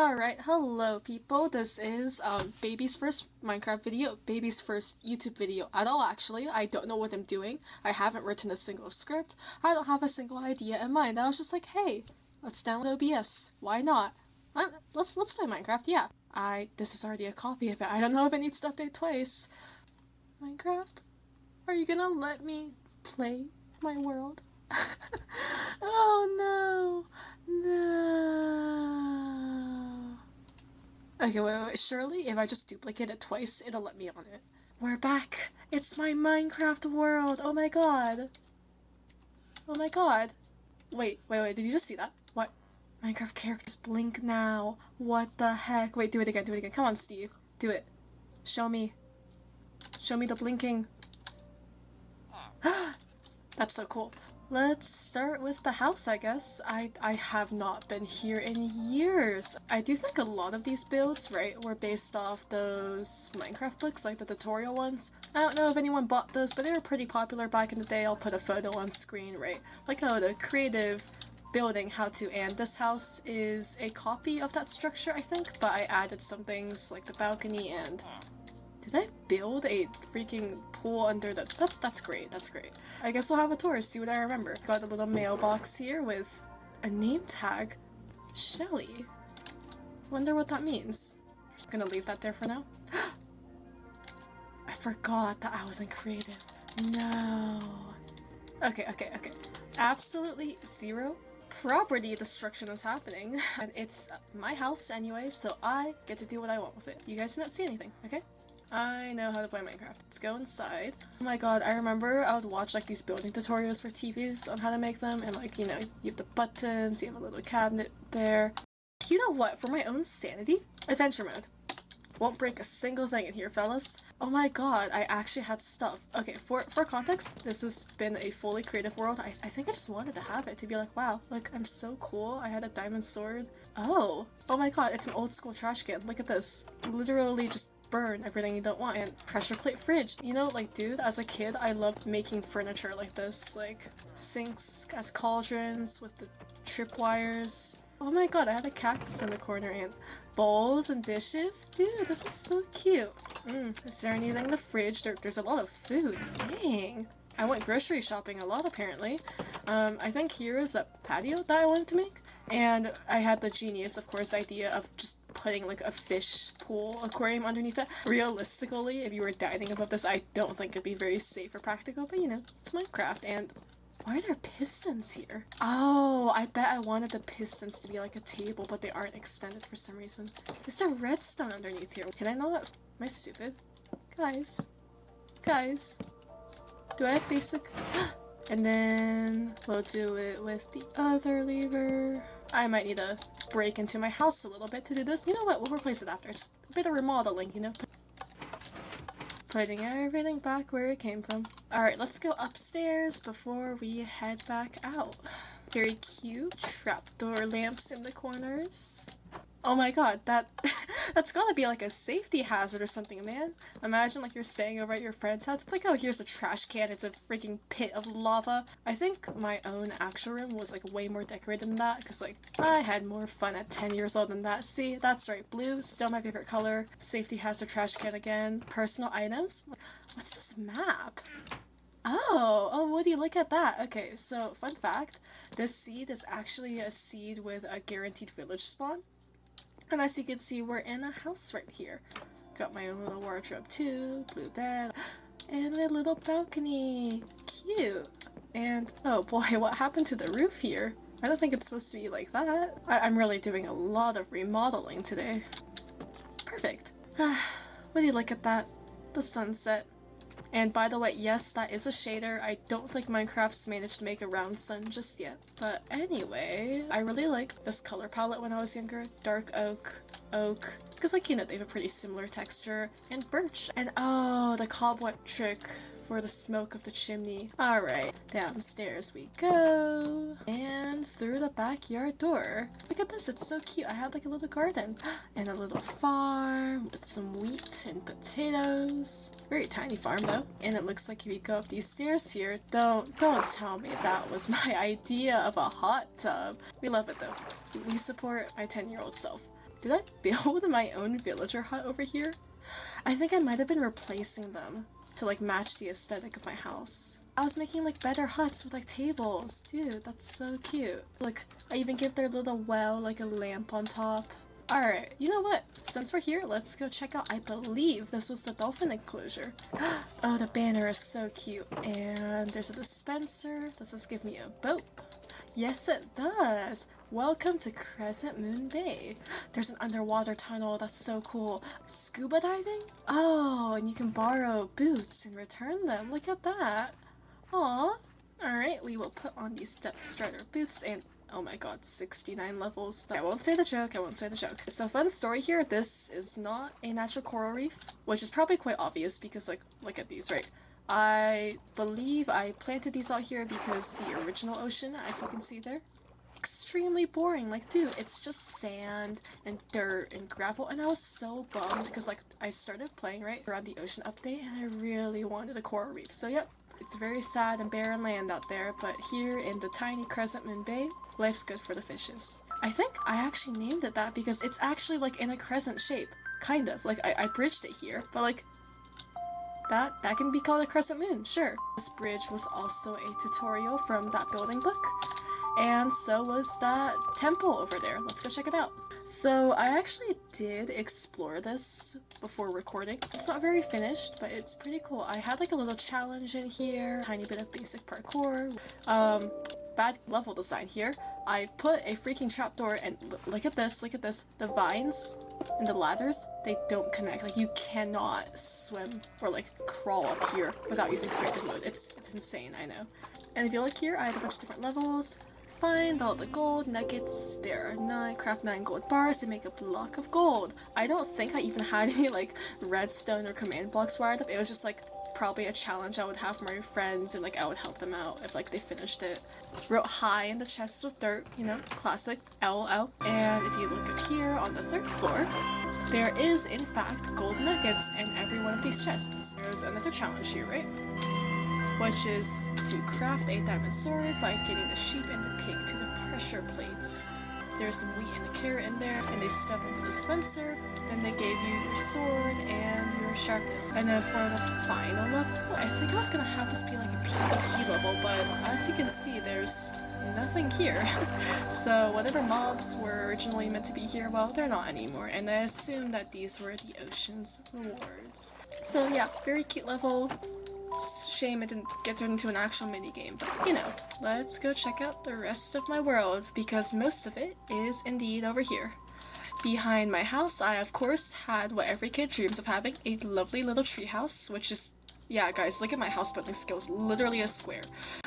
Alright, hello people. This is baby's first Minecraft video, baby's first YouTube video at all actually. I don't know what I'm doing. I haven't written a single script. I don't have a single idea in mind. I was just like, hey, let's download OBS. Why not? Let's play Minecraft, yeah. This is already a copy of it. I don't know if it needs to update twice. Minecraft? Are you gonna let me play my world? Oh no! No! Okay, wait. Surely if I just duplicate it twice, it'll let me on it. We're back! It's my Minecraft world! Oh my god! Oh my god! Wait, did you just see that? What? Minecraft characters blink now. What the heck? Wait, do it again. Come on, Steve. Do it. Show me. Show me the blinking. That's so cool. Let's start with the house, I guess. I have not been here in years. I do think a lot of these builds, right, were based off those Minecraft books, like the tutorial ones. I don't know if anyone bought those, but they were pretty popular back in the day. I'll put a photo on screen, right? Like how the creative building how to, and this house is a copy of that structure, I think, but I added some things like the balcony and... Did I build a freaking pool under the... That's great. I guess we'll have a tour, see what I remember. Got a little mailbox here with a name tag. Shelly. Wonder what that means. Just gonna leave that there for now. I forgot that I wasn't creative. No. Okay. Absolutely zero property destruction is happening. And it's my house anyway, so I get to do what I want with it. You guys did not see anything, okay? I know how to play Minecraft. Let's go inside. Oh my god, I remember I would watch like these building tutorials for TVs on how to make them, and like, you know, you have the buttons, you have a little cabinet there. You know what, for my own sanity? Adventure mode. Won't break a single thing in here, fellas. Oh my god, I actually had stuff. Okay, for context, this has been a fully creative world. I think I just wanted to have it, to be like, wow, look, I'm so cool. I had a diamond sword. Oh my god, it's an old school trash can. Look at this. Literally just burn everything you don't want. And pressure plate fridge. You know, like, dude, as a kid, I loved making furniture like this. Like, sinks as cauldrons with the tripwires. Oh my god, I had a cactus in the corner and bowls and dishes. Dude, this is so cute. Is there anything in the fridge? There's a lot of food. Dang. I went grocery shopping a lot, apparently. I think here is a patio that I wanted to make. And I had the genius, of course, idea of just putting like a fish pool aquarium underneath it. Realistically, if you were dining above this, I don't think it'd be very safe or practical, but you know, it's Minecraft. And why are there pistons here? Oh, I bet I wanted the pistons to be like a table, but they aren't extended for some reason. Is there redstone underneath here? Can I not? Am I stupid? Guys. Do I have basic? And then we'll do it with the other lever. I might need to break into my house a little bit to do this. You know what? We'll replace it after. Just a bit of remodeling, you know? Putting everything back where it came from. Alright, let's go upstairs before we head back out. Very cute. Trapdoor lamps in the corners. Oh my god, that's gotta be like a safety hazard or something, man. Imagine like you're staying over at your friend's house. It's like, oh, here's a trash can. It's a freaking pit of lava. I think my own actual room was like way more decorated than that, because like I had more fun at 10 years old than that. See, that's right. Blue, still my favorite color. Safety hazard trash can again. Personal items. What's this map? Oh, would you look at that? Okay, so fun fact, this seed is actually a seed with a guaranteed village spawn. And as you can see, we're in a house right here. Got my own little wardrobe too, blue bed, and my little balcony. Cute. And oh boy, what happened to the roof here? I don't think it's supposed to be like that. I'm really doing a lot of remodeling today. Perfect. Would you look at that? The sunset. And by the way, yes, that is a shader. I don't think Minecraft's managed to make a round sun just yet. But anyway, I really liked this color palette when I was younger. Dark oak, because like, you know, they have a pretty similar texture, and birch. And oh, the cobweb trick for the smoke of the chimney. Alright, downstairs we go. And through the backyard door. Look at this, it's so cute. I had like a little garden and a little farm with some wheat and potatoes. Very tiny farm though. And it looks like if you go up these stairs here, don't tell me that was my idea of a hot tub. We love it though. We support my 10-year-old self. Did I build my own villager hut over here? I think I might have been replacing them to like match the aesthetic of my house. I was making like better huts with like tables. Dude, that's so cute. Like, I even give their little well like a lamp on top. Alright, you know what? Since we're here, let's go check out, I believe this was the dolphin enclosure. Oh, the banner is so cute. And there's a dispenser. Does this give me a boat? Yes, it does. Welcome to Crescent Moon Bay. There's an underwater tunnel. That's so cool. Scuba diving? Oh, and you can borrow boots and return them. Look at that. Aw. Alright, we will put on these Depth Strider boots and oh my god, 69 levels. I won't say the joke, I won't say the joke. So fun story here, this is not a natural coral reef, which is probably quite obvious because like, look at these, right? I believe I planted these out here because the original ocean, as you can see there, extremely boring. Like, dude, it's just sand and dirt and gravel, and I was so bummed because like I started playing right around the ocean update and I really wanted a coral reef. So yep, it's very sad and barren land out there, but here in the tiny Crescent Moon Bay, life's good for the fishes. I think I actually named it that because it's actually like in a crescent shape, kind of. Like I bridged it here, but like that can be called a crescent moon, sure. This bridge was also a tutorial from that building book, and so was that temple over there. Let's go check it out. So I actually did explore this before recording. It's not very finished, but it's pretty cool. I had like a little challenge in here, tiny bit of basic parkour. Bad level design here. I put a freaking trapdoor and look at this, the vines and the ladders, they don't connect. Like, you cannot swim or like crawl up here without using creative mode. It's insane, I know. And if you look here, I had a bunch of different levels. Find all the gold nuggets. There are 9, craft 9 gold bars to make a block of gold. I don't think I even had any like redstone or command blocks wired up. It was just like probably a challenge I would have for my friends, and like I would help them out if like they finished it. Wrote hi in the chest with dirt, you know, classic, LOL. And if you look up here on the 3rd floor, there is in fact gold nuggets in every one of these chests. There's another challenge here, right? Which is to craft a diamond sword by getting the sheep and the pig to the pressure plates. There's some wheat and a carrot in there, and they step in the dispenser, then they gave you your sword and your sharpness. And then for the final level, I think I was gonna have this be like a PvP level, but as you can see, there's nothing here. So whatever mobs were originally meant to be here, well, they're not anymore, and I assume that these were the ocean's rewards. So yeah, very cute level. Shame it didn't get turned into an actual minigame, but you know, let's go check out the rest of my world, because most of it is indeed over here. Behind my house, I of course had what every kid dreams of having, a lovely little treehouse, which is, yeah guys, look at my house building skills, literally a square.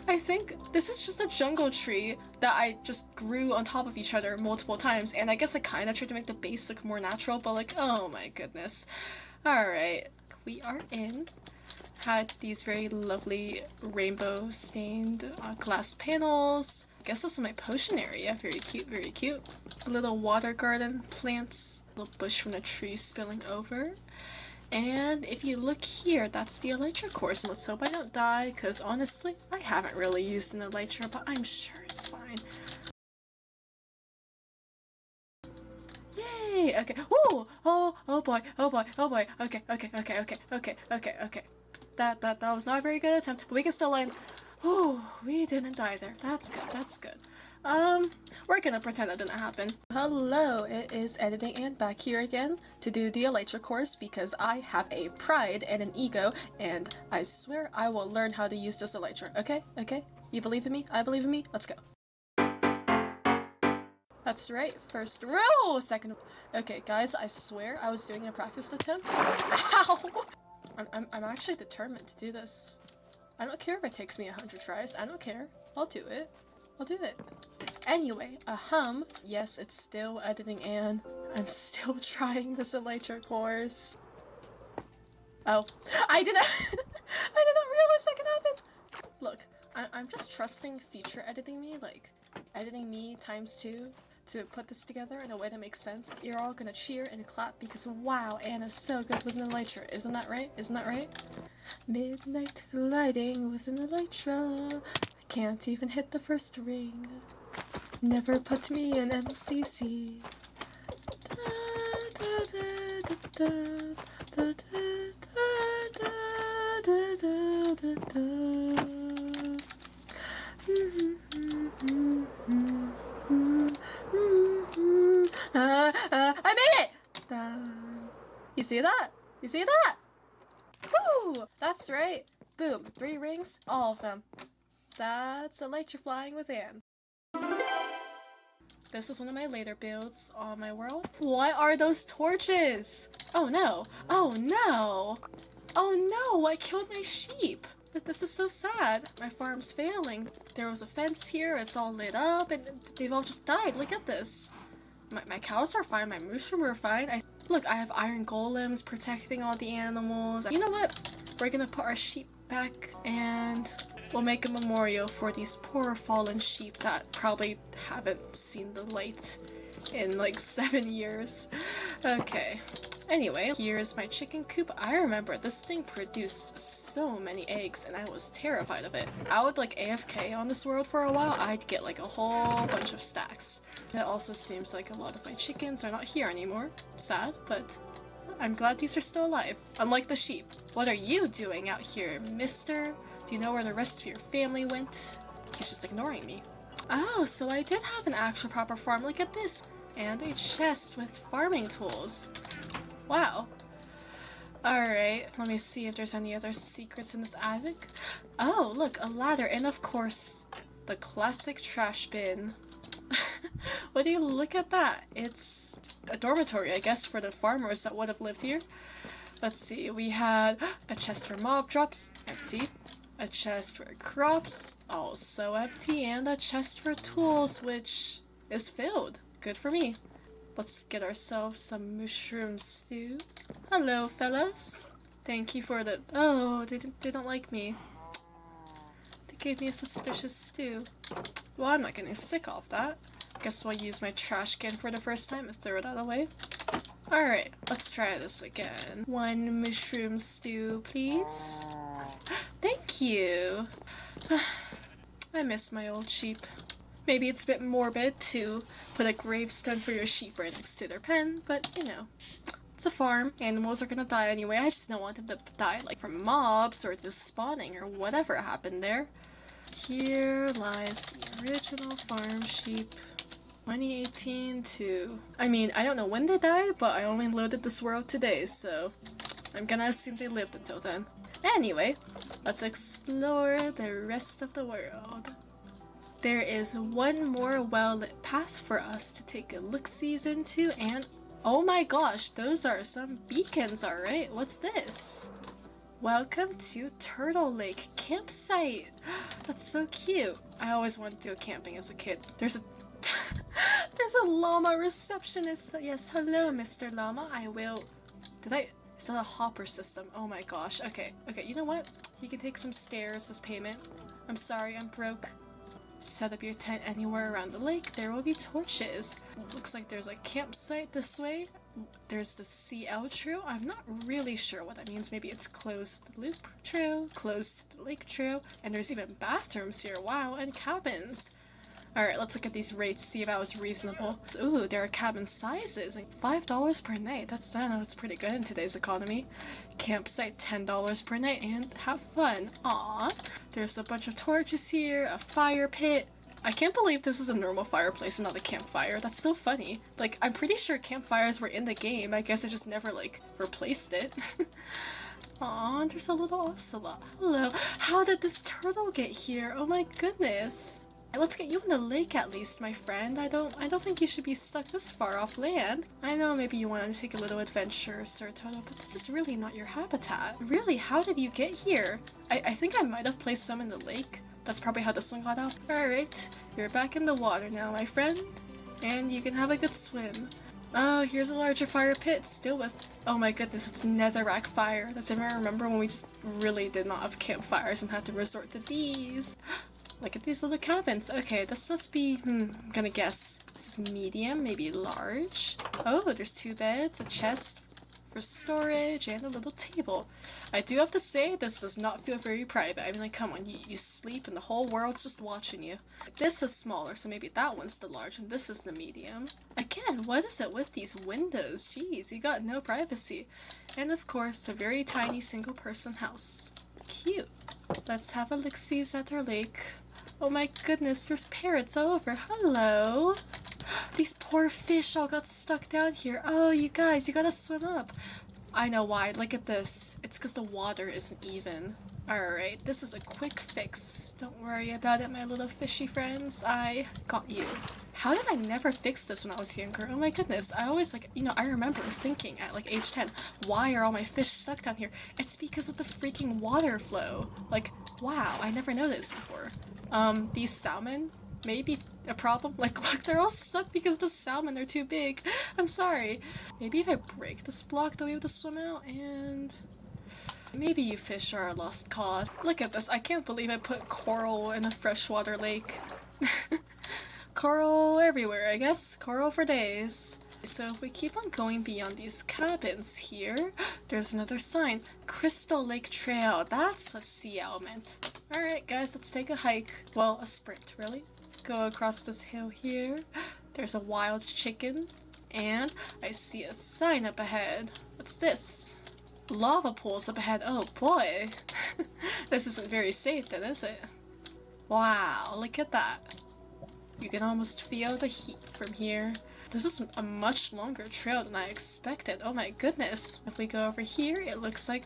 I think this is just a jungle tree that I just grew on top of each other multiple times, and I guess I kind of tried to make the base look more natural, but like, oh my goodness. Alright, we are in. Had these very lovely rainbow stained glass panels. I guess this is my potion area. Very cute, very cute. A little water garden, plants, a little bush from a tree spilling over. And if you look here, that's the elytra course. Let's hope I don't die, because honestly, I haven't really used an elytra, but I'm sure it's fine. Yay! Okay. Ooh! Oh boy, oh boy, oh boy. Okay. That was not a very good attempt, but we can still land. Oh, we didn't die there. That's good, that's good. We're gonna pretend that didn't happen. Hello, it is Editing and back here again to do the elytra course because I have a pride and an ego, and I swear I will learn how to use this elytra, okay? Okay? You believe in me? I believe in me? Let's go. That's right, first row, second. Okay, guys, I swear I was doing a practice attempt. Ow! I'm actually determined to do this. I don't care if it takes me 100 tries. I don't care. I'll do it. I'll do it. Anyway, yes, it's still Editing and I'm still trying this elytra course. Oh, I did not realize that could happen. Look, I'm just trusting future editing me, like editing me ×2. To put this together in a way that makes sense. You're all gonna cheer and clap because wow, Anna's so good with an elytra. Isn't that right? Isn't that right? Midnight gliding with an elytra. I can't even hit the first ring. Never put me in MCC. I made it! You see that? You see that? Woo! That's right. Boom. 3 rings, all of them. That's electrifying with Anne. This was one of my later builds on my world. What are those torches? Oh no. Oh no. Oh no, I killed my sheep. This is so sad. My farm's failing. There was a fence here, it's all lit up, and they've all just died. Look at this. My cows are fine, my mushroom are fine. Look, I have iron golems protecting all the animals. You know what? We're gonna put our sheep back and we'll make a memorial for these poor fallen sheep that probably haven't seen the light in like 7 years. Okay. Anyway, here's my chicken coop. I remember this thing produced so many eggs and I was terrified of it. I would like AFK on this world for a while. I'd get like a whole bunch of stacks. It also seems like a lot of my chickens are not here anymore. Sad, but I'm glad these are still alive. Unlike the sheep. What are you doing out here, mister? Do you know where the rest of your family went? He's just ignoring me. Oh, so I did have an actual proper farm. Look at this. And a chest with farming tools. Wow. Alright, let me see if there's any other secrets in this attic. Oh, look, a ladder, and of course, the classic trash bin. What do you look at that? It's a dormitory, I guess, for the farmers that would have lived here. Let's see, we had a chest for mob drops, empty. A chest for crops, also empty, and a chest for tools, which is filled. Good for me. Let's get ourselves some mushroom stew. Hello, fellas. Thank you for the... Oh, they don't like me. They gave me a suspicious stew. Well, I'm not getting sick off that. Guess we'll use my trash can for the first time and throw that away. Alright, let's try this again. 1 mushroom stew, please. Thank you. I miss my old sheep. Maybe it's a bit morbid to put a gravestone for your sheep right next to their pen, but you know, it's a farm. Animals are gonna die anyway. I just don't want them to die like from mobs or just spawning or whatever happened there. Here lies the original farm sheep. 2018 to... I mean, I don't know when they died, but I only loaded this world today, so I'm gonna assume they lived until then. Anyway, let's explore the rest of the world. There is one more well-lit path for us to take a look-sees into, and oh my gosh, those are some beacons, alright? What's this? Welcome to Turtle Lake Campsite. That's so cute. I always wanted to go camping as a kid. There's a there's a llama receptionist. Yes, hello, Mr. Llama. I will... Is that a hopper system? Oh my gosh. Okay, you know what? You can take some stairs as payment. I'm sorry, I'm broke. Set up your tent anywhere around the lake. There will be torches. Looks like there's a campsite this way. There's the CL trail. I'm not really sure what that means. Maybe it's closed to the loop trail, closed to the lake trail, and there's even bathrooms here. Wow, and cabins. Alright, let's look at these rates, see if I was reasonable. Ooh, there are cabin sizes, like $5 per night. That's, I don't know, that's pretty good in today's economy. Campsite, $10 per night, and have fun. Aww. There's a bunch of torches here, a fire pit. I can't believe this is a normal fireplace and not a campfire. That's so funny. Like, I'm pretty sure campfires were in the game. I guess I just never, like, replaced it. Aw, there's a little ocelot. Hello. How did this turtle get here? Oh my goodness. Let's get you in the lake at least, my friend. I don't think you should be stuck this far off land. I know maybe you wanted to take a little adventure, Sir Toto, but this is really not your habitat. Really, how did you get here? I think I might have placed some in the lake. That's probably how this one got out. Alright, you're back in the water now, my friend. And you can have a good swim. Oh, here's a larger fire pit, still with... Oh my goodness, it's netherrack fire. That's if I remember when we just really did not have campfires and had to resort to these. Look at these little cabins. Okay, this must be, I'm gonna guess. This is medium, maybe large. Oh, there's 2 beds, a chest for storage and a little table. I do have to say, this does not feel very private. I mean, like, come on, you sleep and the whole world's just watching you. This is smaller, so maybe that one's the large and this is the medium. Again, what is it with these windows? Jeez, you got no privacy. And of course, a very tiny single-person house. Cute. Let's have a look-sees at our lake. Oh my goodness, there's parrots all over. Hello! These poor fish all got stuck down here. Oh, you guys, you gotta swim up. I know why. Look at this. It's because the water isn't even. Alright, this is a quick fix. Don't worry about it, my little fishy friends. I got you. How did I never fix this when I was younger? Oh my goodness. I always, like, you know, I remember thinking at, like, age 10, why are all my fish stuck down here? It's because of the freaking water flow. Like, wow, I never noticed before. These salmon may be a problem. Like, look, they're all stuck because the salmon are too big. I'm sorry. Maybe if I break this block, they'll be able to swim out, and maybe you fish are a lost cause. Look at this. I can't believe I put coral in a freshwater lake. Coral everywhere, I guess. Coral for days. So if we keep on going beyond these cabins here, there's another sign. Crystal Lake Trail. That's what Sea Owl meant. Alright guys, let's take a hike. Well, a sprint, really. Go across this hill here. There's a wild chicken. And I see a sign up ahead. What's this? Lava pools up ahead. Oh boy. This isn't very safe then, is it? Wow, look at that. You can almost feel the heat from here. This is a much longer trail than I expected. Oh my goodness. If we go over here, it looks like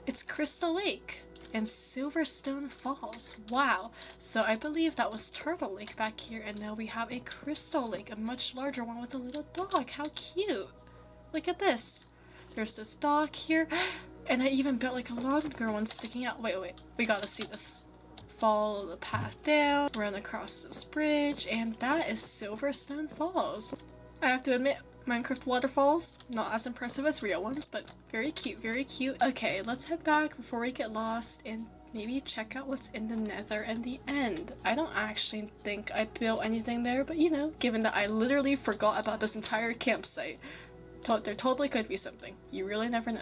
it's Crystal Lake and Silverstone Falls. Wow. So I believe that was Turtle Lake back here, and now we have a Crystal Lake, a much larger one with a little dog. How cute. Look at this. There's this dock here, and I even built like a longer one sticking out. Wait, we gotta see this. Follow the path down, run across this bridge, and that is Silverstone Falls. I have to admit, Minecraft waterfalls, not as impressive as real ones, but very cute, very cute. Okay, let's head back before we get lost and maybe check out what's in the nether and the end. I don't actually think I built anything there, but you know, given that I literally forgot about this entire campsite, there totally could be something. You really never know.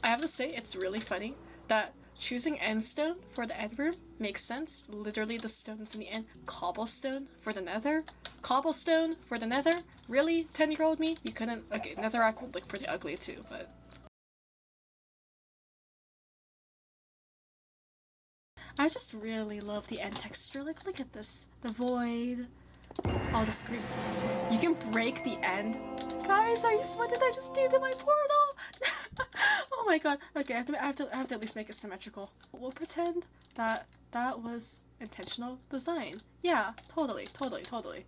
I have to say, it's really funny that choosing endstone for the end room makes sense. Literally the stones in the end. Cobblestone for the nether? Cobblestone for the nether? Really? 10-year-old me? You couldn't? Okay, netherrack would look pretty ugly too, but... I just really love the end texture. Like, look at this. The void. All this green. You can break the end. Guys, what did I just do to my portal? Oh my god. Okay, I have to at least make it symmetrical. We'll pretend that that was intentional design. Yeah, totally.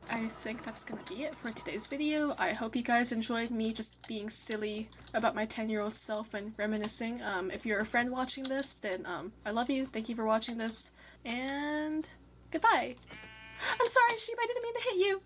I think that's gonna be it for today's video. I hope you guys enjoyed me just being silly about my 10-year-old self and reminiscing. If you're a friend watching this, then I love you. Thank you for watching this, and goodbye. I'm sorry, sheep, I didn't mean to hit you.